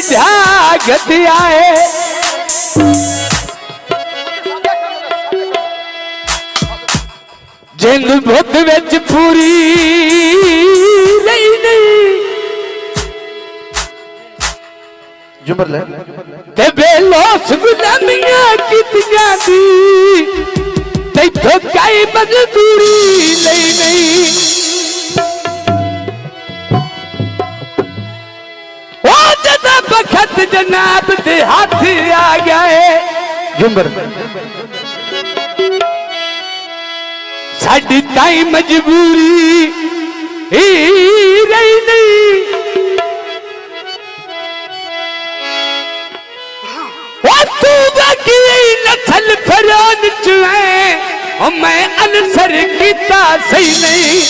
जागत आए जिंद बुद्ध विच पूरी नहीं जुमर ले ते बेलोस गुलामियां कीतियां दी तैथों कई मजदूरी नहीं ओ जदा बखत जनाब दे हाथ आ गए जुमर साडी ताई मजबूरी रही नहीं तू बाकी नस्ल फरान चुए मैं अनसर किता सही नहीं